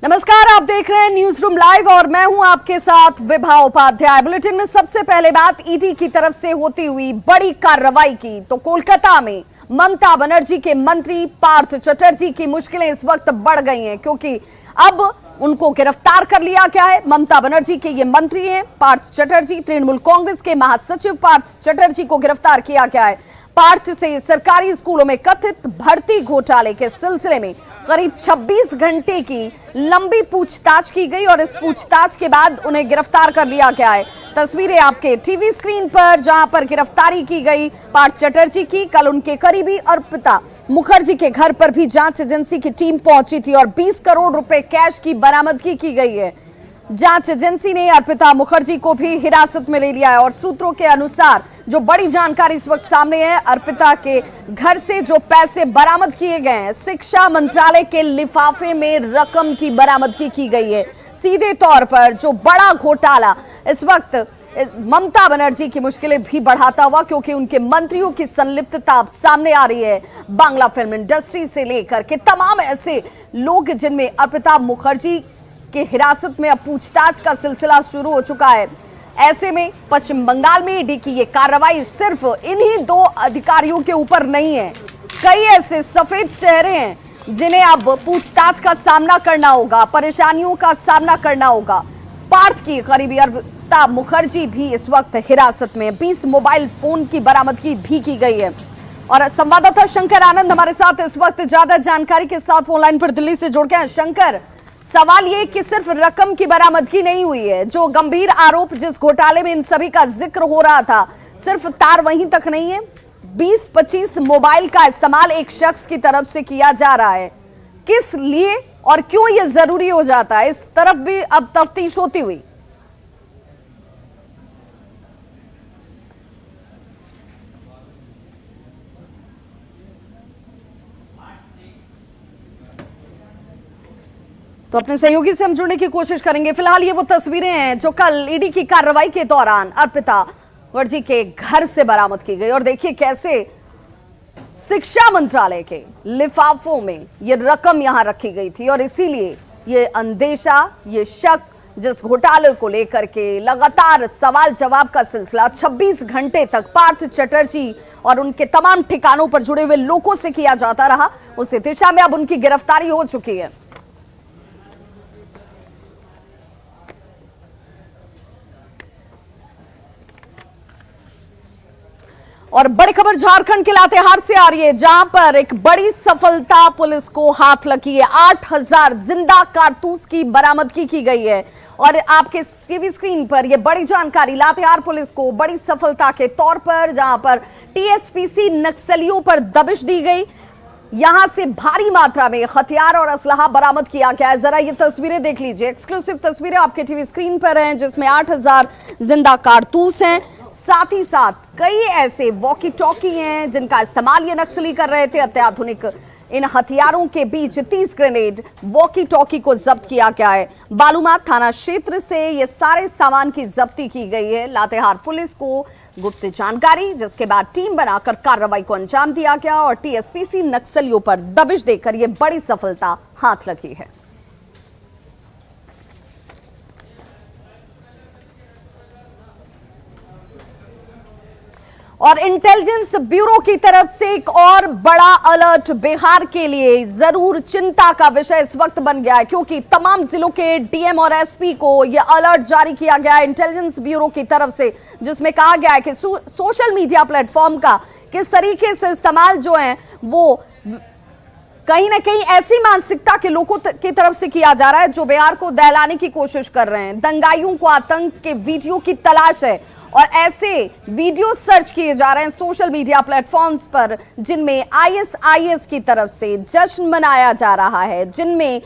नमस्कार, आप देख रहे हैं न्यूज रूम लाइव और मैं हूं आपके साथ विभा उपाध्याय। बुलेटिन में सबसे पहले बात ईडी की तरफ से होती हुई बड़ी कार्रवाई की। तो कोलकाता में ममता बनर्जी के मंत्री पार्थ चटर्जी की मुश्किलें इस वक्त बढ़ गई हैं, क्योंकि अब उनको गिरफ्तार कर लिया गया है। ममता बनर्जी के ये मंत्री हैं पार्थ चटर्जी, तृणमूल कांग्रेस के महासचिव पार्थ चटर्जी को गिरफ्तार किया गया है। पार्थ से सरकारी स्कूलों में कथित भर्ती घोटाले के सिलसिले में करीब 26 घंटे की लंबी पूछताछ की गई और इस पूछताछ के बाद उन्हें गिरफ्तार कर लिया गया है। तस्वीरें आपके टीवी स्क्रीन पर, जहां पर गिरफ्तारी की गई पार्थ चटर्जी की। कल उनके करीबी अर्पिता मुखर्जी के घर पर भी जांच एजेंसी की टीम पहुंची थी और 20 करोड़ रुपए कैश की बरामदगी की गई है। जांच एजेंसी ने अर्पिता मुखर्जी को भी हिरासत में ले लिया है और सूत्रों के अनुसार जो बड़ी जानकारी इस वक्त सामने है, अर्पिता के घर से जो पैसे बरामद किए गए हैं, शिक्षा मंत्रालय के लिफाफे में रकम की बरामदगी की गई है। सीधे तौर पर जो बड़ा घोटाला इस वक्त ममता बनर्जी की मुश्किलें भी बढ़ाता हुआ, क्योंकि उनके मंत्रियों की संलिप्तता सामने आ रही है। बांग्ला फिल्म इंडस्ट्री से लेकर के तमाम ऐसे लोग जिनमें अर्पिता मुखर्जी के हिरासत में अब पूछताछ का सिलसिला शुरू हो चुका है। ऐसे में पश्चिम बंगाल में ईडी की ये कार्रवाई सिर्फ इन्हीं दो अधिकारियों के ऊपर नहीं है। कई ऐसे सफेद चेहरे हैं जिन्हें अब पूछताछ का सामना करना होगा, परेशानियों का सामना करना होगा। पार्थ की करीबी अर्पिता मुखर्जी भी इस वक्त हिरासत में। 20 मोबाइल फोन की बरामदगी भी की गई है। और संवाददाता शंकर आनंद हमारे साथ इस वक्त ज्यादा जानकारी के साथ ऑनलाइन पर दिल्ली से जुड़ गए हैं। शंकर, सवाल ये कि सिर्फ रकम की बरामदगी नहीं हुई है, जो गंभीर आरोप जिस घोटाले में इन सभी का जिक्र हो रहा था, सिर्फ तार वहीं तक नहीं है। 20-25 मोबाइल का इस्तेमाल एक शख्स की तरफ से किया जा रहा है। किस लिए और क्यों यह जरूरी हो जाता है, इस तरफ भी अब तफ्तीश होती हुई। तो अपने सहयोगी से हम जुड़ने की कोशिश करेंगे। फिलहाल ये वो तस्वीरें हैं जो कल ईडी की कार्रवाई के दौरान अर्पिता मुखर्जी के घर से बरामद की गई और देखिए कैसे शिक्षा मंत्रालय के लिफाफों में ये रकम यहां रखी गई थी और इसीलिए ये अंदेशा, ये शक जिस घोटाले को लेकर के लगातार सवाल जवाब का सिलसिला 26 घंटे तक पार्थ चटर्जी और उनके तमाम ठिकानों पर जुड़े हुए लोगों से किया जाता रहा, उस दिशा में अब उनकी गिरफ्तारी हो चुकी है। और बड़ी खबर झारखंड के लातेहार से आ रही है, जहां पर एक बड़ी सफलता पुलिस को हाथ लगी है। 8000 जिंदा कारतूस की बरामदगी की गई है और आपके टीवी स्क्रीन पर यह बड़ी जानकारी लातेहार पुलिस को बड़ी सफलता के तौर पर, जहां पर टीएसपीसी नक्सलियों पर दबिश दी गई। यहां से भारी मात्रा में हथियार और असलहा बरामद किया गया है। जरा ये तस्वीरें देख लीजिए, एक्सक्लूसिव तस्वीरें आपके टीवी स्क्रीन पर हैं, जिसमें 8000 जिंदा कारतूस हैं। साथ ही साथ कई ऐसे वॉकी टॉकी हैं जिनका इस्तेमाल ये नक्सली कर रहे थे। अत्याधुनिक इन हथियारों के बीच 30 ग्रेनेड वॉकी टॉकी को जब्त किया गया है। बालूमाथ थाना क्षेत्र से ये सारे सामान की जब्ती की गई है। लातेहार पुलिस को गुप्त जानकारी, जिसके बाद टीम बनाकर कार्रवाई को अंजाम दिया गया और टीएसपीसी नक्सलियों पर दबिश देकर यह बड़ी सफलता हाथ लगी है। और इंटेलिजेंस ब्यूरो की तरफ से एक और बड़ा अलर्ट बिहार के लिए जरूर चिंता का विषय इस वक्त बन गया है, क्योंकि तमाम जिलों के डीएम और एसपी को यह अलर्ट जारी किया गया है इंटेलिजेंस ब्यूरो की तरफ से, जिसमें कहा गया है कि सोशल मीडिया प्लेटफॉर्म का किस तरीके से इस्तेमाल जो है वो कहीं ना कहीं ऐसी मानसिकता के लोगों की तरफ से किया जा रहा है जो बिहार को दहलाने की कोशिश कर रहे हैं। दंगाइयों को आतंक के वीडियो की तलाश है और ऐसे वीडियो सर्च किए जा रहे हैं सोशल मीडिया प्लेटफॉर्म्स पर, जिनमें आईएसआईएस की तरफ से जश्न मनाया जा रहा है, जिनमें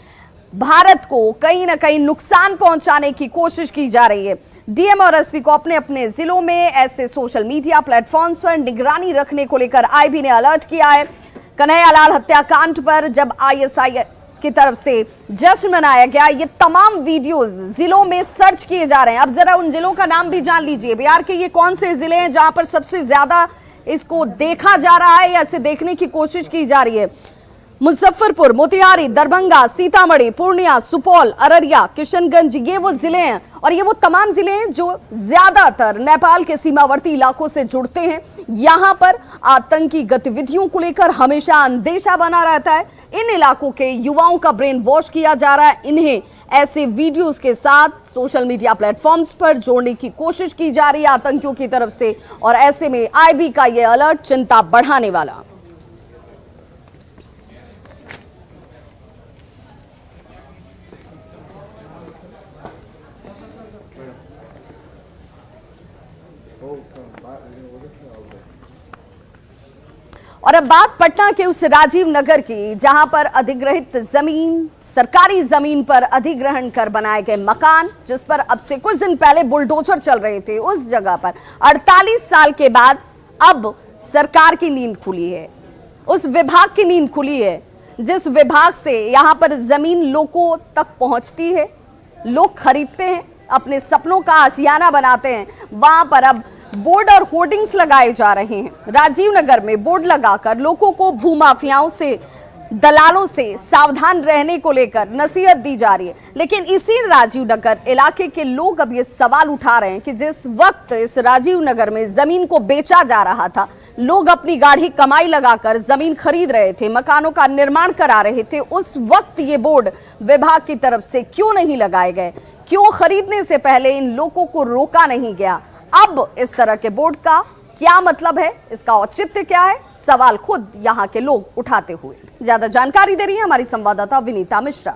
भारत को कहीं ना कहीं नुकसान पहुंचाने की कोशिश की जा रही है। डीएम और एसपी को अपने अपने जिलों में ऐसे सोशल मीडिया प्लेटफॉर्म्स पर निगरानी रखने को लेकर आईबी ने अलर्ट किया है। कन्हैयालाल हत्याकांड पर जब आईएसआईएस की तरफ से जश्न मनाया गया, ये तमाम वीडियोस जिलों में सर्च किए जा रहे हैं। अब जरा उन जिलों का नाम भी जान लीजिए। बिहार के ये कौन से जिले हैं जहां पर सबसे ज्यादा इसको देखा जा रहा है या इसे देखने की कोशिश की जा रही है। मुजफ्फरपुर, मोतिहारी, दरभंगा, सीतामढ़ी, पूर्णिया, सुपौल, अररिया, किशनगंज, ये वो जिले हैं और ये वो तमाम जिले हैं जो ज्यादातर नेपाल के सीमावर्ती इलाकों से जुड़ते हैं। यहां पर आतंकी गतिविधियों को लेकर हमेशा अंदेशा बना रहता है। इन इलाकों के युवाओं का ब्रेन वॉश किया जा रहा है। इन्हें ऐसे वीडियोस के साथ सोशल मीडिया प्लेटफॉर्म्स पर जोड़ने की कोशिश की जा रही है आतंकियों की तरफ से, और ऐसे में आईबी का यह अलर्ट चिंता बढ़ाने वाला। और अब बात पटना के उस राजीव नगर की, जहां पर अधिग्रहित जमीन, सरकारी जमीन पर अधिग्रहण कर बनाए गए मकान, जिस पर अब से कुछ दिन पहले बुलडोजर चल रहे थे, उस जगह पर 48 साल के बाद अब सरकार की नींद खुली है। उस विभाग की नींद खुली है जिस विभाग से यहां पर जमीन लोगों तक पहुंचती है, लोग खरीदते हैं, अपने सपनों का आशियाना बनाते हैं। वहां पर अब बोर्ड और होर्डिंग्स लगाए जा रहे हैं। राजीव नगर में बोर्ड लगाकर लोगों को भूमाफियाओं से, दलालों से सावधान रहने को लेकर नसीहत दी जा रही है। लेकिन इसी राजीव नगर इलाके के लोग अब ये सवाल उठा रहे हैं कि जिस वक्त इस राजीव नगर में जमीन को बेचा जा रहा था, लोग अपनी गाढ़ी कमाई लगाकर जमीन खरीद रहे थे, मकानों का निर्माण करा रहे थे, उस वक्त ये बोर्ड विभाग की तरफ से क्यों नहीं लगाए गए? क्यों खरीदने से पहले इन लोगों को रोका नहीं गया? अब इस तरह के बोर्ड का क्या मतलब है, इसका औचित्य क्या है? सवाल खुद यहां के लोग उठाते हुए। ज्यादा जानकारी दे रही है हमारी संवाददाता विनीता मिश्रा।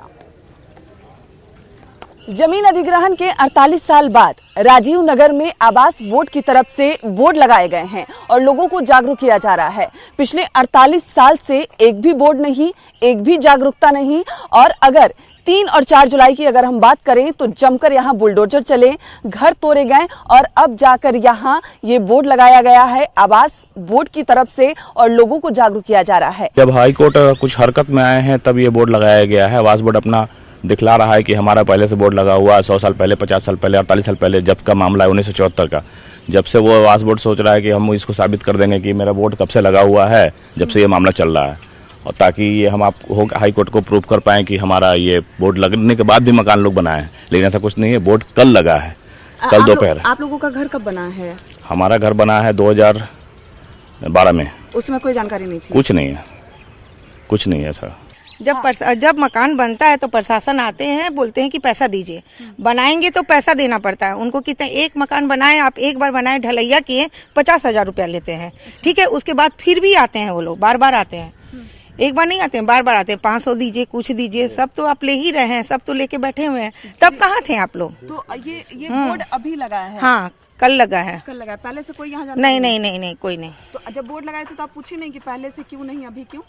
जमीन अधिग्रहण के 48 साल बाद राजीव नगर में आवास बोर्ड की तरफ से बोर्ड लगाए गए हैं और लोगों को जागरूक किया जा रहा है। पिछले 48 साल से एक भी बोर्ड नहीं, एक भी जागरूकता नहीं। और अगर 3 और 4 जुलाई की अगर हम बात करें तो जमकर यहाँ बुलडोजर चले, घर तोड़े गए और अब जाकर यहाँ ये बोर्ड लगाया गया है आवास बोर्ड की तरफ से और लोगों को जागरूक किया जा रहा है। जब हाई कोर्ट कुछ हरकत में आए हैं तब ये बोर्ड लगाया गया है। आवास बोर्ड अपना दिखला रहा है कि हमारा पहले से बोर्ड लगा हुआ है, 100 साल पहले, 50 साल पहले, 48 साल पहले, जब का मामला है 1974 का। जब से वो आवास बोर्ड सोच रहा है कि हम इसको साबित कर देंगे कि मेरा बोर्ड कब से लगा हुआ है, जब से ये मामला चल रहा है, और ताकि ये हम आपको हाई कोर्ट को प्रूव कर पाएं कि हमारा ये बोर्ड लगने के बाद भी मकान लोग बनाए हैं। लेकिन ऐसा कुछ नहीं है, बोर्ड कल लगा है, कल दोपहर। आप लोगों का घर कब बना है? हमारा घर बना है 2012 में। उसमें कोई जानकारी नहीं थी? कुछ नहीं है, कुछ नहीं है सर। जब मकान बनता है तो प्रशासन आते हैं, बोलते हैं कि पैसा दीजिए, बनाएंगे तो पैसा देना पड़ता है उनको। कितना एक मकान बनाए आप, एक बार बनाए ढलैया किए 50,000 रुपया लेते हैं, ठीक है। उसके बाद फिर भी आते हैं वो लोग, बार बार आते हैं, एक बार नहीं आते हैं, बार बार आते हैं। 500 दीजिए, कुछ दीजिए, सब तो आप ले ही रहे हैं, सब तो लेके बैठे हुए हैं। तब कहाँ थे आप लोग? तो ये बोर्ड अभी लगा है? हाँ, कल लगा है। कल लगा है। पहले से कोई यहाँ नहीं, कोई नहीं। तो जब बोर्ड लगाए थे तो आप पूछे नहीं कि पहले से क्यों नहीं, अभी क्यों?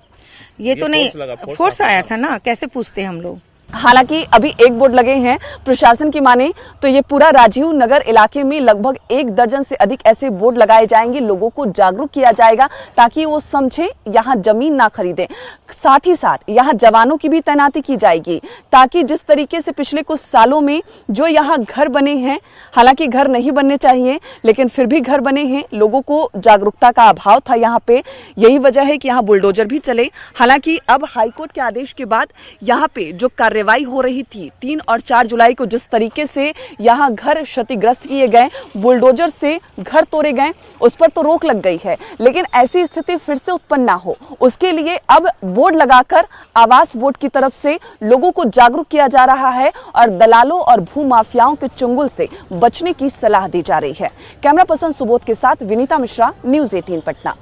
ये तो नहीं, फोर्स आया था ना, कैसे पूछते हम लोग। हालांकि अभी एक बोर्ड लगे हैं। प्रशासन की माने तो ये पूरा राजीव नगर इलाके में लगभग 1 दर्जन से अधिक ऐसे बोर्ड लगाए जाएंगे। लोगों को जागरूक किया जाएगा ताकि वो समझे, यहाँ जमीन ना खरीदें। साथ ही साथ यहाँ जवानों की भी तैनाती की जाएगी ताकि जिस तरीके से पिछले कुछ सालों में जो यहाँ घर बने हैं, हालांकि घर नहीं बनने चाहिए लेकिन फिर भी घर बने हैं, लोगों को जागरूकता का अभाव था यहाँ पे। यही वजह है कि यहाँ बुलडोजर भी चले। हालांकि अब हाईकोर्ट के आदेश के बाद यहाँ पे जो कार्रवाई हो रही थी 3 और 4 जुलाई को, जिस तरीके से यहाँ घर क्षतिग्रस्त किए गए, बुलडोजर से घर तोड़े गए, उस पर तो रोक लग गई है। लेकिन ऐसी स्थिति फिर से उत्पन्न ना हो, उसके लिए अब बोर्ड लगाकर आवास बोर्ड की तरफ से लोगों को जागरूक किया जा रहा है और दलालों और भूमाफियाओं के चुंगल से बचने की सलाह दी जा रही है। कैमरा पर्सन सुबोध के साथ विनीता मिश्रा, न्यूज़ 18 पटना।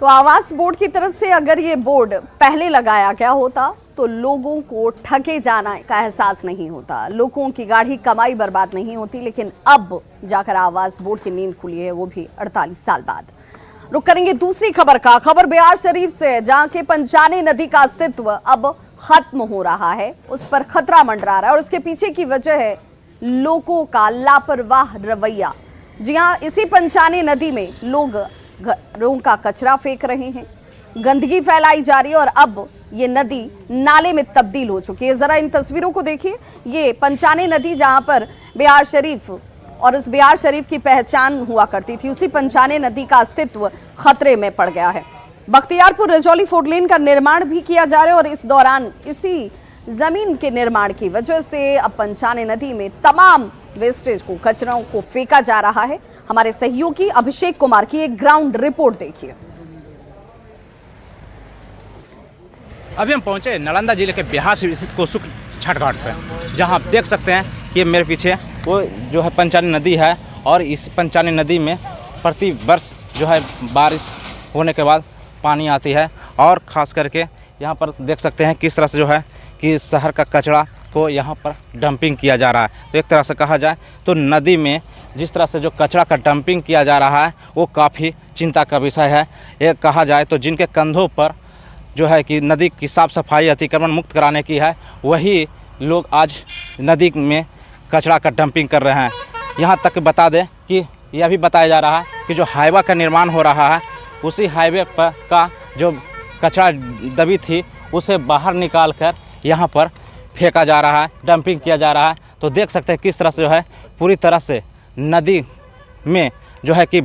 तो आवास बोर्ड की तरफ से अगर ये बोर्ड पहले लगाया गया होता तो लोगों को ठगे जाना का एहसास नहीं होता, लोगों की गाढ़ी कमाई बर्बाद नहीं होती। लेकिन अब जाकर आवास बोर्ड की नींद खुली है, वो भी 48 साल बाद। रुक करेंगे दूसरी खबर का। खबर बिहार शरीफ से, जहां के पंचाने नदी का अस्तित्व अब खत्म हो रहा है, उस पर खतरा मंडरा रहा है और उसके पीछे की वजह है लोगों का लापरवाह रवैया। जी हाँ, इसी पंचाने नदी में लोग घरों का कचरा फेंक रहे हैं, गंदगी फैलाई जा रही है और अब ये नदी नाले में तब्दील हो चुकी है। जरा इन तस्वीरों को देखिए, ये पंचाने नदी जहां पर बिहार शरीफ और उस बिहार शरीफ की पहचान हुआ करती थी, उसी पंचाने नदी का अस्तित्व खतरे में पड़ गया है। बख्तियारपुर रजौली फोर लेन का निर्माण भी किया जा रहा है और इस दौरान इसी जमीन के निर्माण की वजह से अब पंचानी नदी में तमाम वेस्टेज को, कचरों को फेंका जा रहा है। हमारे सहयोगी अभिषेक कुमार की एक ग्राउंड रिपोर्ट देखिए। अभी हम पहुंचे नालंदा जिले के बिहार से स्थित कोसुक छठ घाट पर, जहां आप देख सकते हैं कि मेरे पीछे वो जो है पंचानी नदी है और इस पंचानी नदी में प्रति वर्ष जो है बारिश होने के बाद पानी आती है और ख़ास करके यहाँ पर देख सकते हैं किस तरह से जो है कि शहर का कचरा को यहाँ पर डंपिंग किया जा रहा है। तो एक तरह से कहा जाए तो नदी में जिस तरह से जो कचरा का डंपिंग किया जा रहा है वो काफ़ी चिंता का विषय है। ये कहा जाए तो जिनके कंधों पर जो है कि नदी की साफ़ सफाई अतिक्रमण मुक्त कराने की है, वही लोग आज नदी में कचरा का डंपिंग कर रहे हैं। यहाँ तक बता दें कि यह भी बताया जा रहा है कि जो हाईवे का निर्माण हो रहा है उसी हाईवे पर का जो कचरा दबी थी उसे बाहर निकाल कर यहाँ पर फेंका जा रहा है, डंपिंग किया जा रहा है। तो देख सकते हैं किस तरह से जो है पूरी तरह से नदी में जो है कि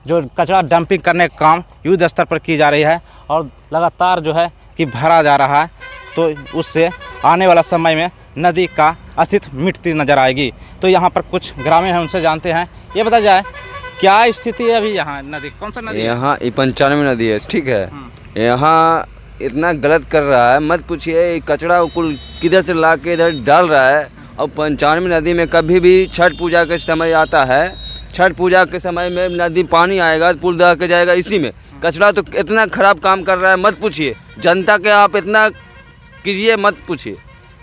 जो कचरा डंपिंग करने का काम युद्ध स्तर पर की जा रही है और लगातार जो है कि भरा जा रहा है। तो उससे आने वाला समय में नदी का अस्तित्व मिटती नजर आएगी। तो यहाँ पर कुछ ग्रामीण हैं, उनसे जानते हैं। ये बता जाए क्या स्थिति है अभी यहाँ नदी, कौन सा नदी? यहाँ 95 नदी है, ठीक है। यहाँ इतना गलत कर रहा है, मत पूछिए। कचरा कुल किधर से ला के इधर डाल रहा है। और 95 नदी में कभी भी छठ पूजा के समय आता है, छठ पूजा के समय में नदी पानी आएगा, पुल दहा के जाएगा, इसी में कचरा तो इतना खराब काम कर रहा है, मत पूछिए। जनता के आप इतना कीजिए, मत पूछिए।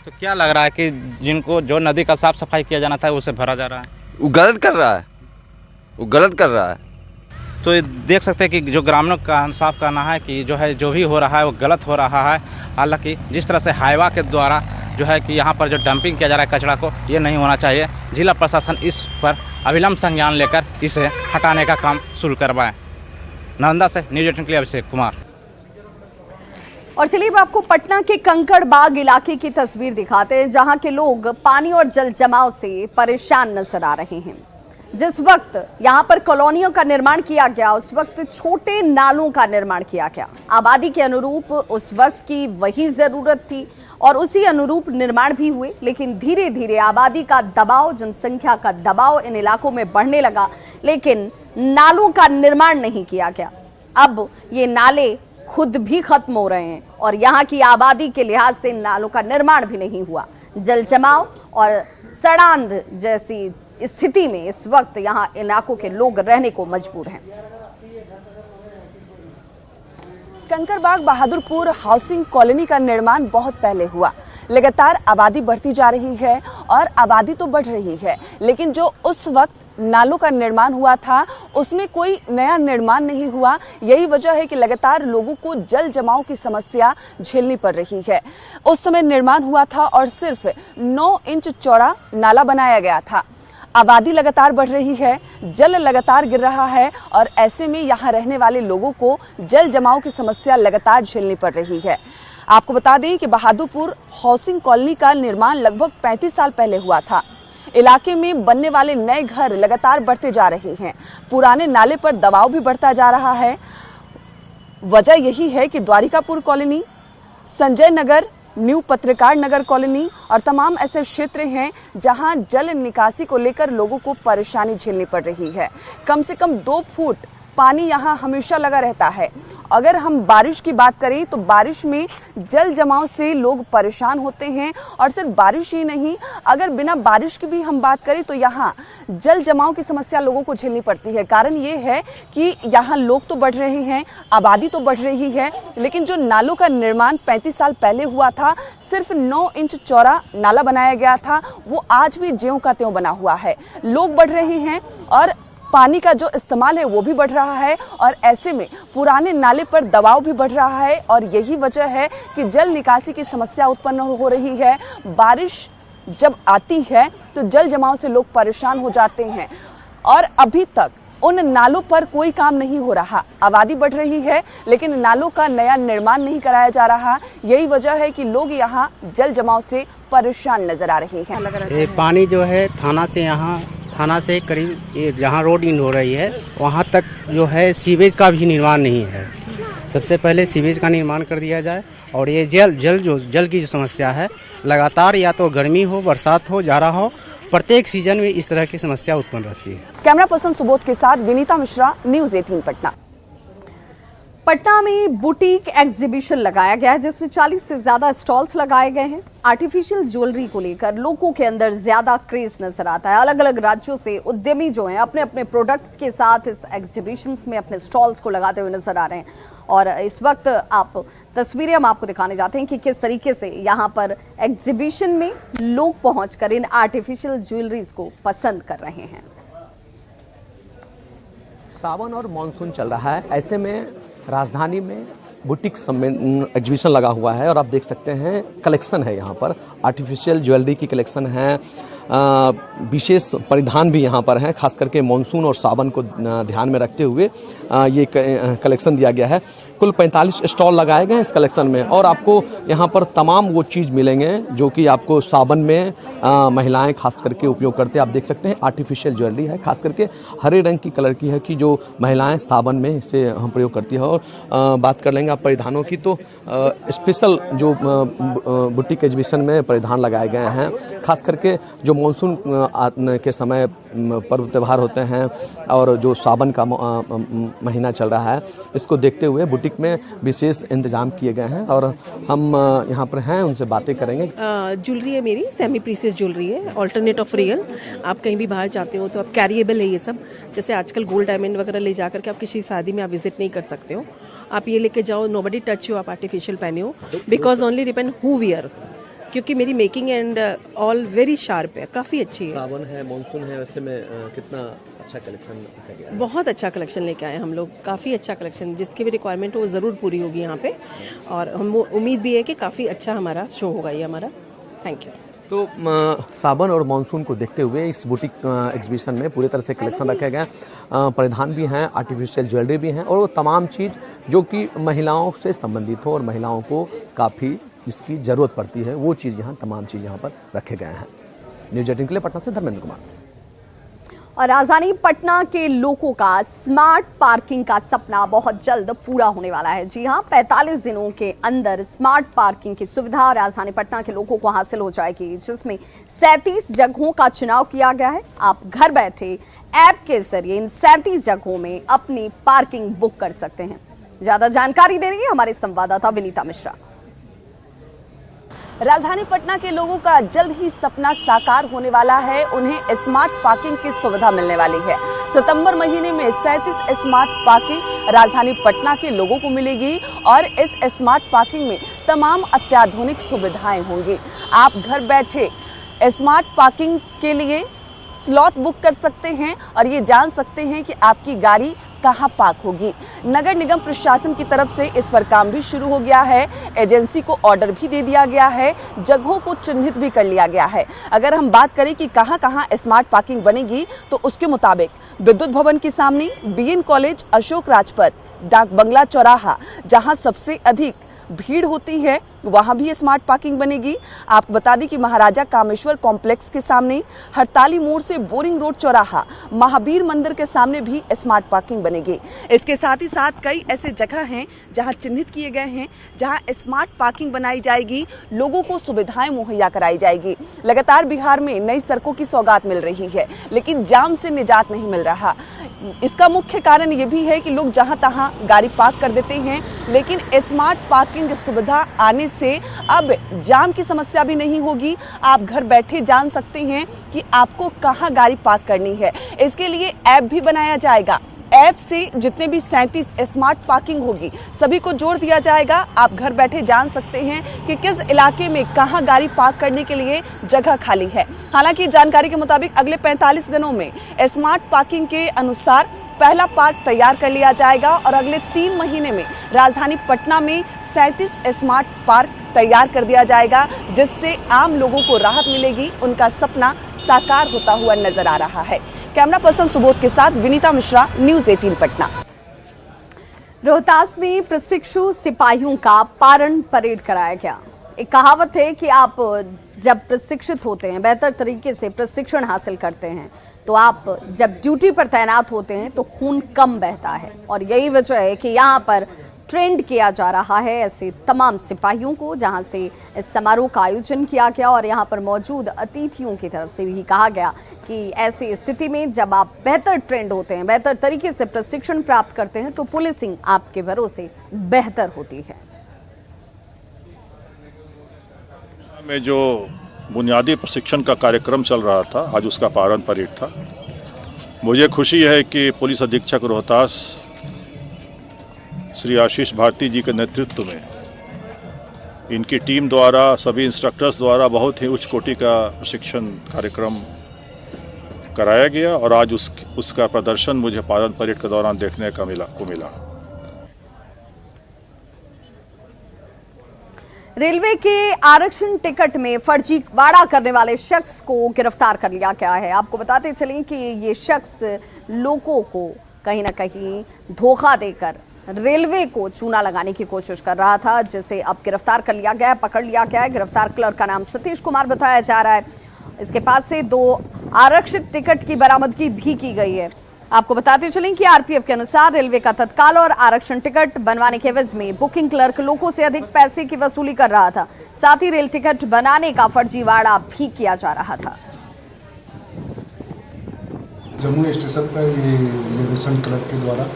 तो क्या लग रहा है कि जिनको जो नदी का साफ सफाई किया जाना था उसे भरा जा रहा है? वो गलत कर रहा है, वो गलत कर रहा है। तो ये देख सकते हैं कि जो ग्रामीणों का साफ कहना है कि जो है जो भी हो रहा है वो गलत हो रहा है। हालांकि जिस तरह से हाईवा के द्वारा जो है कि यहाँ पर जो डंपिंग किया जा रहा है कचरा को, ये नहीं होना चाहिए। जिला प्रशासन इस पर अविलंब संज्ञान लेकर इसे हटाने का काम शुरू करवाए। नालंदा से न्यूज़ 18 के लिए अभिषेक कुमार। और चलिए आपको पटना के कंकड़ बाग इलाके की तस्वीर दिखाते हैं, जहां के लोग पानी और जल जमाव से परेशान नजर आ रहे हैं। जिस वक्त यहां पर कॉलोनियों का निर्माण किया गया, उस वक्त छोटे नालों का निर्माण किया गया। आबादी के अनुरूप उस वक्त की वही जरूरत थी और उसी अनुरूप निर्माण भी हुए। लेकिन धीरे धीरे आबादी का दबाव, जनसंख्या का दबाव इन इलाकों में बढ़ने लगा, लेकिन नालों का निर्माण नहीं किया गया। अब ये नाले खुद भी खत्म हो रहे हैं और यहाँ की आबादी के लिहाज से नालों का निर्माण भी नहीं हुआ। जल जमाव और सड़ांध जैसी स्थिति में इस वक्त यहाँ इलाकों के लोग रहने को मजबूर हैं। कंकड़बाग बहादुरपुर हाउसिंग कॉलोनी का निर्माण बहुत पहले हुआ। लगातार आबादी बढ़ती जा रही है और आबादी तो बढ़ रही है, लेकिन जो उस वक्त नालों का निर्माण हुआ था उसमें कोई नया निर्माण नहीं हुआ। यही वजह है कि लगातार लोगों को जल जमाव की समस्या झेलनी पड़ रही है। उस समय निर्माण हुआ था और सिर्फ 9 इंच चौड़ा नाला बनाया गया था। आबादी लगातार बढ़ रही है, जल लगातार गिर रहा है और ऐसे में यहाँ रहने वाले लोगों को जल जमाव की समस्या लगातार झेलनी पड़ रही है। आपको बता दें कि बहादुरपुर हाउसिंग कॉलोनी का निर्माण लगभग 35 साल पहले हुआ था। इलाके में बनने वाले नए घर लगातार बढ़ते जा रहे हैं। पुराने नाले पर दबाव भी बढ़ता जा रहा है। वजह यही है कि द्वारिकापुर कॉलोनी, संजय नगर, न्यू पत्रकार नगर कॉलोनी और तमाम ऐसे क्षेत्र हैं जहां जल निकासी को लेकर लोगों को परेशानी झेलनी पड़ रही है। कम से कम 2 फुट पानी यहाँ हमेशा लगा रहता है। अगर हम बारिश की बात करें तो बारिश में जल जमाव से लोग परेशान होते हैं और सिर्फ बारिश ही नहीं, अगर बिना बारिश की भी हम बात करें तो यहाँ जल जमाव की समस्या लोगों को झेलनी पड़ती है। कारण ये है कि यहाँ लोग तो बढ़ रहे हैं, आबादी तो बढ़ रही है, लेकिन जो नालों का निर्माण 35 साल पहले हुआ था, सिर्फ 9 इंच चौड़ा नाला बनाया गया था, वो आज भी ज्यों का त्यों बना हुआ है। लोग बढ़ रहे हैं और पानी का जो इस्तेमाल है वो भी बढ़ रहा है और ऐसे में पुराने नाले पर दबाव भी बढ़ रहा है और यही वजह है कि जल निकासी की समस्या उत्पन्न हो रही है। बारिश जब आती है तो जल जमाव से लोग परेशान हो जाते हैं और अभी तक उन नालों पर कोई काम नहीं हो रहा। आबादी बढ़ रही है लेकिन नालों का नया निर्माण नहीं कराया जा रहा। यही वजह है कि लोग यहाँ जल जमाव से परेशान नजर आ रहे हैं। पानी जो है थाना से करीब जहाँ रोड इन हो रही है वहाँ तक जो है सीवेज का भी निर्माण नहीं है। सबसे पहले सीवेज का निर्माण कर दिया जाए और ये जल की जो समस्या है, लगातार या तो गर्मी हो, बरसात हो, जाड़ा हो, प्रत्येक सीजन में इस तरह की समस्या उत्पन्न रहती है। कैमरा पर्सन सुबोध के साथ विनीता मिश्रा, न्यूज़ 18 पटना। पटना में बुटीक एग्जीबिशन लगाया गया है जिसमें 40 से ज्यादा स्टॉल्स लगाए गए हैं। आर्टिफिशियल ज्वेलरी को लेकर लोगों के अंदर ज्यादा क्रेज नजर आता है। अलग अलग राज्यों से उद्यमी जो हैं अपने अपने प्रोडक्ट्स के साथ इस एग्जीबिशंस में अपने स्टॉल्स को लगाते हुए नजर आ रहे हैं। और इस वक्त तस्वीरें हम आपको दिखाने जाते हैं कि किस तरीके से यहाँ पर एग्जीबिशन में लोग पहुंचकर इन आर्टिफिशियल ज्वेलरीज को पसंद कर रहे हैं। सावन और मानसून चल रहा है, ऐसे में राजधानी में बुटीक एग्जीबिशन लगा हुआ है और आप देख सकते हैं कलेक्शन है यहाँ पर, आर्टिफिशियल ज्वेलरी की कलेक्शन है, विशेष परिधान भी यहाँ पर हैं, खास करके मानसून और सावन को ध्यान में रखते हुए ये कलेक्शन दिया गया है। कुल 45 स्टॉल लगाए गए हैं इस कलेक्शन में और आपको यहाँ पर तमाम वो चीज़ मिलेंगे जो कि आपको सावन में महिलाएं खास करके उपयोग करते हैं। आप देख सकते हैं आर्टिफिशियल ज्वेलरी है, खास करके हरे रंग की कलर की है कि जो महिलाएं सावन में इसे हम प्रयोग करती है। और बात कर लेंगे आप परिधानों की, तो स्पेशल जो बुटीक एग्जीबिशन में परिधान लगाए गए हैं, खास करके जो मानसून के समय पर्व त्यौहार होते हैं और जो सावन का महीना चल रहा है, इसको देखते हुए बुटीक में विशेष इंतजाम किए गए हैं और हम यहाँ पर हैं, उनसे बातें करेंगे। ज्वेलरी है मेरी, सेमी प्रीसियस ज्वेलरी है, ऑल्टरनेट ऑफ रियल। आप कहीं भी बाहर जाते हो तो आप कैरिएबल है ये सब, जैसे आजकल गोल्ड डायमंड वगैरह ले जा करके आप किसी शादी में आप विजिट नहीं कर सकते हो, आप ये लेके जाओ, नोबडी टच हो, आप आर्टिफिशियल पहने हो, because only depend who wear, क्योंकि मेरी making and all very sharp है, काफ़ी अच्छी है। सावन है, मानसून है, वैसे में कितना अच्छा कलेक्शन है? बहुत अच्छा कलेक्शन लेके आए हम लोग, काफ़ी अच्छा कलेक्शन, जिसकी भी रिक्वायरमेंट हो वो ज़रूर पूरी होगी यहाँ पे और हम उम्मीद भी है कि काफ़ी अच्छा हमारा शो होगा ये हमारा। Thank you. तो सावन और मानसून को देखते हुए इस बुटीक एग्जीबिशन में पूरी तरह से कलेक्शन रखे गए, परिधान भी हैं, आर्टिफिशियल ज्वेलरी भी हैं और वो तमाम चीज़ जो कि महिलाओं से संबंधित हो और महिलाओं को काफ़ी जिसकी ज़रूरत पड़ती है, वो चीज़ यहाँ तमाम चीज़ यहाँ पर रखे गए हैं। न्यूज़ 18 के लिए पटना से धर्मेंद्र कुमार। और राजधानी पटना के लोगों का स्मार्ट पार्किंग का सपना बहुत जल्द पूरा होने वाला है। जी हां, 45 दिनों के अंदर स्मार्ट पार्किंग की सुविधा राजधानी पटना के लोगों को हासिल हो जाएगी, जिसमें 37 जगहों का चुनाव किया गया है। आप घर बैठे ऐप के जरिए इन 37 जगहों में अपनी पार्किंग बुक कर सकते हैं। ज्यादा जानकारी दे रही है हमारे संवाददाता विनीता मिश्रा। राजधानी पटना के लोगों का जल्द ही सपना साकार होने वाला है, उन्हें स्मार्ट पार्किंग की सुविधा मिलने वाली है। सितंबर महीने में 37 स्मार्ट पार्किंग राजधानी पटना के लोगों को मिलेगी और इस स्मार्ट पार्किंग में तमाम अत्याधुनिक सुविधाएं होंगी। आप घर बैठे स्मार्ट पार्किंग के लिए स्लॉट बुक कर सकते हैं और ये जान सकते हैं कि आपकी गाड़ी कहां पार्क होगी। नगर निगम प्रशासन की तरफ से इस पर काम भी शुरू हो गया है, एजेंसी को ऑर्डर भी दे दिया गया है, जगहों को चिन्हित भी कर लिया गया है। अगर हम बात करें कि कहां कहां स्मार्ट पार्किंग बनेगी तो उसके मुताबिक विद्युत भवन के सामने, बीएन कॉलेज, अशोक राजपथ, डाक बंगला चौराहा, जहां सबसे अधिक भीड़ होती है वहां भी स्मार्ट पार्किंग बनेगी। आपको बता दें कि महाराजा कामेश्वर कॉम्प्लेक्स के सामने, हड़ताली मोड़ से बोरिंग रोड चौराहा, महावीर मंदिर के सामने भी स्मार्ट पार्किंग बनेगी। इसके साथ ही साथ कई ऐसे जगह हैं जहां चिन्हित किए गए हैं, जहां स्मार्ट पार्किंग बनाई जाएगी, लोगों को सुविधाएं मुहैया कराई जाएगी। लगातार बिहार में नई सड़कों की सौगात मिल रही है, लेकिन जाम से निजात नहीं मिल रहा। इसका मुख्य कारण ये भी है कि लोग जहां तहां गाड़ी पार्क कर देते हैं, लेकिन स्मार्ट पार्किंग सुविधा आने से अब जाम की समस्या भी नहीं होगी। आप घर बैठे जान सकते हैं कि आपको कहां गाड़ी पार्क करनी है। इसके लिए ऐप भी बनाया जाएगा। ऐप से जितने भी 37 स्मार्ट पार्किंग होगी सभी को जोड़ दिया जाएगा। आप घर बैठे जान सकते हैं कि किस इलाके में कहां गाड़ी पार्क करने के लिए जगह खाली है। हालांकि जानकारी के मुताबिक अगले 45 दिनों में स्मार्ट पार्किंग के अनुसार पहला पार्क तैयार कर लिया जाएगा और अगले 3 महीने में राजधानी पटना में 37 स्मार्ट पार्क तैयार कर दिया जाएगा, जिससे आम लोगों को राहत मिलेगी। उनका सपना साकार होता हुआ नजर आ रहा है। कैमरा पर्सन सुबोध के साथ विनीता मिश्रा, न्यूज़ 18 पटना। रोहतास में प्रशिक्षु सिपाहियों का पारण परेड कराया गया। एक कहावत है कि आप जब प्रशिक्षित होते हैं, बेहतर तरीके से प्रशिक्षण हासिल करते हैं, तो आप जब ड्यूटी पर तैनात होते हैं तो खून कम बहता है। और यही वजह है कि यहाँ पर ट्रेंड किया जा रहा है ऐसे तमाम सिपाहियों को, जहां से इस समारोह का आयोजन किया गया और यहां पर मौजूद अतिथियों की तरफ से भी कहा गया कि ऐसी स्थिति में जब आप बेहतर ट्रेंड होते हैं, बेहतर तरीके से प्रशिक्षण प्राप्त करते हैं, तो पुलिसिंग आपके भरोसे बेहतर होती है। में जो बुनियादी प्रशिक्षण का कार्यक्रम चल रहा था, आज उसका पारण परेड था। मुझे खुशी है कि पुलिस अधीक्षक रोहतास श्री आशीष भारती जी के नेतृत्व में इनकी टीम द्वारा, सभी इंस्ट्रक्टर्स द्वारा बहुत ही उच्च कोटि का प्रशिक्षण कार्यक्रम कराया गया और आज उसका प्रदर्शन मुझे पारण परेड के दौरान देखने का मिला। रेलवे के आरक्षण टिकट में फर्जीवाड़ा करने वाले शख्स को गिरफ्तार कर लिया गया है। आपको बताते चलें कि ये शख्स लोगों को कहीं ना कहीं धोखा देकर रेलवे को चूना लगाने की कोशिश कर रहा था, जिसे अब गिरफ्तार कर लिया गया है, पकड़ लिया गया है। गिरफ्तार क्लर्क का नाम सतीश कुमार बताया जा रहा है। इसके पास से 2 आरक्षित टिकट की बरामदगी भी की गई है। आपको बताते चलें कि आरपीएफ के अनुसार रेलवे का तत्काल और आरक्षण टिकट बनवाने के एवज में बुकिंग क्लर्क लोगों से अधिक पैसे की वसूली कर रहा था। साथ ही रेल टिकट बनाने का फर्जीवाड़ा भी किया जा रहा था। जम्मू स्टेशन पर ये रिजर्वेशन क्लर्क के द्वारा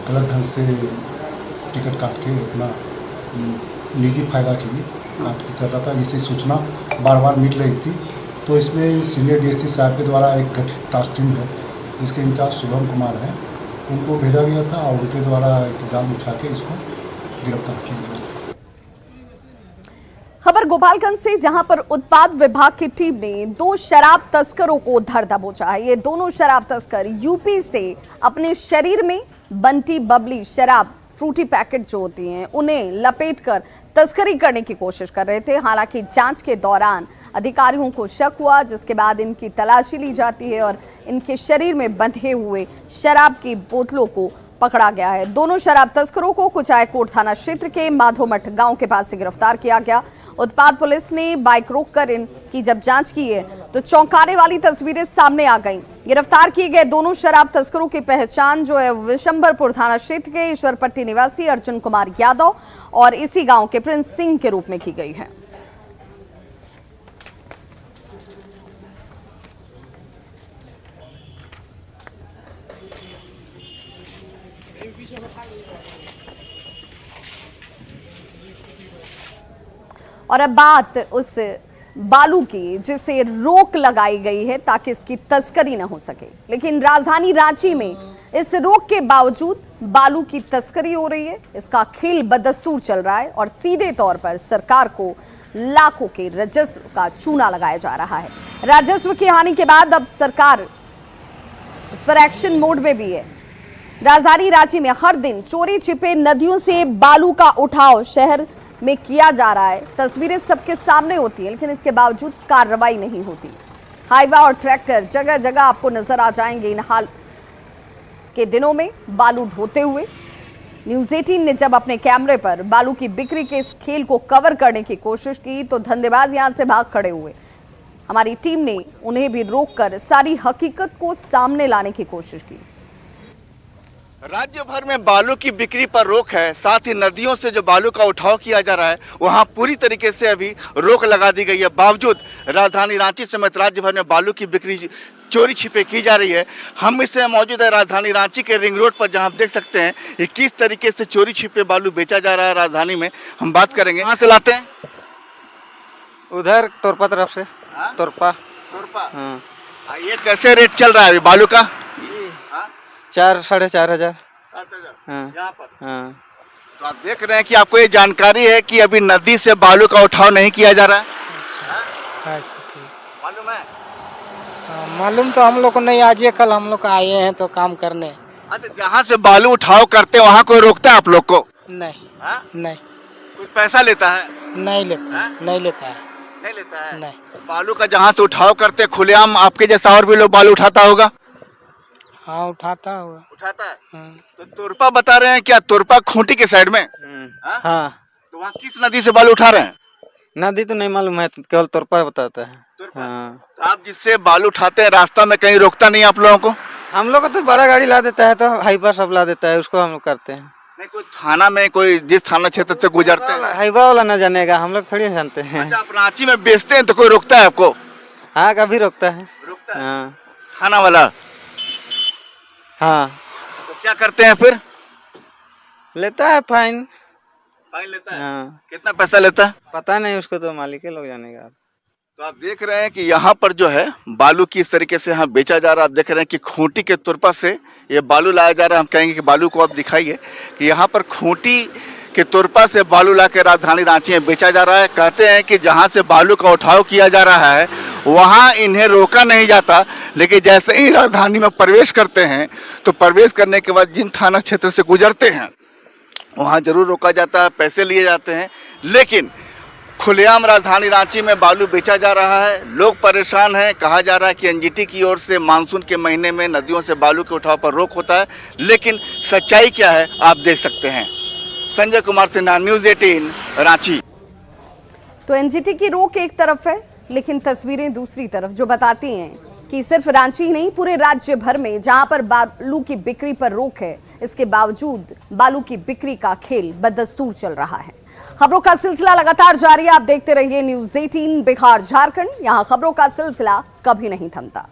गलत ढंग से टिकट काट के अपना निजी फायदा के लिए काट के कर रहा था। इसी सूचना बार बार मिल रही थी, तो इसमें सीनियर डीएसपी साहब के द्वारा एक गठित टास्क टीम है जिसके इंचार्ज शुभम कुमार हैं, उनको भेजा गया था और उनके द्वारा एक जाल बिछा के इसको गिरफ्तार किया गया। खबर गोपालगंज से, जहां पर उत्पाद विभाग की टीम ने 2 शराब तस्करों को धर दबोचा है। ये दोनों शराब तस्कर यूपी से अपने शरीर में बंटी बबली शराब फ्रूटी पैकेट जो होती हैं उन्हें लपेटकर तस्करी करने की कोशिश कर रहे थे। हालांकि जांच के दौरान अधिकारियों को शक हुआ, जिसके बाद इनकी तलाशी ली जाती है और इनके शरीर में बंधे हुए शराब की बोतलों को पकड़ा गया है। दोनों शराब तस्करों को कुचायकोट थाना क्षेत्र के माधोमठ गांव के पास से गिरफ्तार किया गया। उत्पाद पुलिस ने बाइक रोककर इनकी जब जांच की है तो चौंकाने वाली तस्वीरें सामने आ गईं। गिरफ्तार किए गए दोनों शराब तस्करों की पहचान जो है विशंबरपुर थाना क्षेत्र के ईश्वरपट्टी निवासी अर्जुन कुमार यादव और इसी गांव के प्रिंस सिंह के रूप में की गई है। और अब बात उस बालू की जिसे रोक लगाई गई है ताकि इसकी तस्करी न हो सके, लेकिन राजधानी रांची में इस रोक के बावजूद बालू की तस्करी हो रही है। इसका खेल बदस्तूर चल रहा है और सीधे तौर पर सरकार को लाखों के राजस्व का चूना लगाया जा रहा है। राजस्व की हानि के बाद अब सरकार इस पर एक्शन मोड में भी है। राजधानी रांची में हर दिन चोरी छिपे नदियों से बालू का उठाव शहर में किया जा रहा है। तस्वीरें सबके सामने होती हैं, लेकिन इसके बावजूद कार्रवाई नहीं होती। हाईवा और ट्रैक्टर जगह जगह आपको नजर आ जाएंगे इन हाल के दिनों में बालू ढोते हुए। न्यूज़ 18 ने जब अपने कैमरे पर बालू की बिक्री के इस खेल को कवर करने की कोशिश की तो धंधेबाज यहां से भाग खड़े हुए। हमारी टीम ने उन्हें भी रोककर सारी हकीकत को सामने लाने की कोशिश की। राज्य भर में बालू की बिक्री पर रोक है, साथ ही नदियों से जो बालू का उठाव किया जा रहा है वहां पूरी तरीके से अभी रोक लगा दी गई है। बावजूद राजधानी रांची समेत राज्य भर में बालू की बिक्री चोरी छिपे की जा रही है। हम इससे मौजूद है राजधानी रांची के रिंग रोड पर, जहां आप देख सकते हैं कि किस तरीके से चोरी छिपे बालू बेचा जा रहा है राजधानी में। हम बात करेंगे, कहाँ से लाते हैं? उधर तोरपा तरफ से। तोरपा। हाँ। ये कैसे रेट चल रहा है बालू का? 4-4.5 हजार। हाँ। यहाँ पर। हाँ। तो आप देख रहे हैं कि आपको ये जानकारी है कि अभी नदी से बालू का उठाव नहीं किया जा रहा है। अच्छा, ठीक। मालूम है? मालूम तो हम लोग को नहीं, आज ये कल हम लोग आए हैं तो काम करने। अच्छा, जहाँ से बालू उठाव करते हैं वहाँ कोई रोकता है आप लोग को? नहीं। हाँ? नहीं। कोई पैसा लेता है? नहीं लेता। हाँ? नहीं लेता है। नहीं लेता है? नहीं। बालू का जहाँ से उठाव करते खुलेआम आपके जैसा और भी लोग बालू उठाता होगा? हाँ, उठाता होगा। उठाता है। तो तुरपा बता रहे हैं क्या? तुरपा खूंटी के साइड में? हाँ। तो वहाँ किस नदी से बालू उठा रहे हैं? नदी तो नहीं मालूम है, केवल तुरपा बताता है। हाँ। तो आप जिससे बालू उठाते हैं रास्ता में कहीं रोकता नहीं आप लोगों को? हम लोग को तो बड़ा गाड़ी ला देता है तो हाइपर सब ला देता है, उसको हम लोग करते हैं। नहीं, कोई थाना में कोई जिस थाना क्षेत्र से गुजरते हैं? हाईवा वाला न जानेगा, हम लोग थोड़ी जानते हैं। अच्छा, आप रांची में बेचते हैं तो कोई रोकता है आपको? हाँ, कभी रोकता है। रोकता है? हाँ थाना वाला? हाँ। तो क्या करते हैं फिर? लेता है फाइन। फाइन लेता है? हाँ। कितना पैसा लेता है? पता नहीं, उसको तो मालिक के लोग जानेगा। तो आप देख रहे हैं कि यहाँ पर जो है बालू किस तरीके से यहाँ बेचा जा रहा है। आप देख रहे हैं कि खूंटी के तुरपा से ये बालू लाया जा रहा है। हम कहेंगे कि बालू को आप दिखाइए कि यहाँ पर खूंटी के तुरपा से बालू ला के राजधानी रांची में बेचा जा रहा है। कहते हैं कि जहाँ से बालू का उठाव किया जा रहा है वहाँ इन्हें रोका नहीं जाता, लेकिन जैसे ही राजधानी में प्रवेश करते हैं तो प्रवेश करने के बाद जिन थाना क्षेत्र से गुजरते हैं वहाँ जरूर रोका जाता है, पैसे लिए जाते हैं। लेकिन खुलेआम राजधानी रांची में बालू बेचा जा रहा है, लोग परेशान हैं। कहा जा रहा है कि एनजीटी की ओर से मानसून के महीने में नदियों से बालू के उठाव पर रोक होता है, लेकिन सच्चाई क्या है आप देख सकते हैं। संजय कुमार सिन्हा, न्यूज़ 18 रांची। तो एनजीटी की रोक एक तरफ है, लेकिन तस्वीरें दूसरी तरफ जो बताती हैं कि सिर्फ रांची ही नहीं, पूरे राज्य भर में जहां पर बालू की बिक्री पर रोक है, इसके बावजूद बालू की बिक्री का खेल बदस्तूर चल रहा है। खबरों का सिलसिला लगातार जारी है, आप देखते रहिए न्यूज़ 18 बिहार झारखंड। यहां खबरों का सिलसिला कभी नहीं थमता।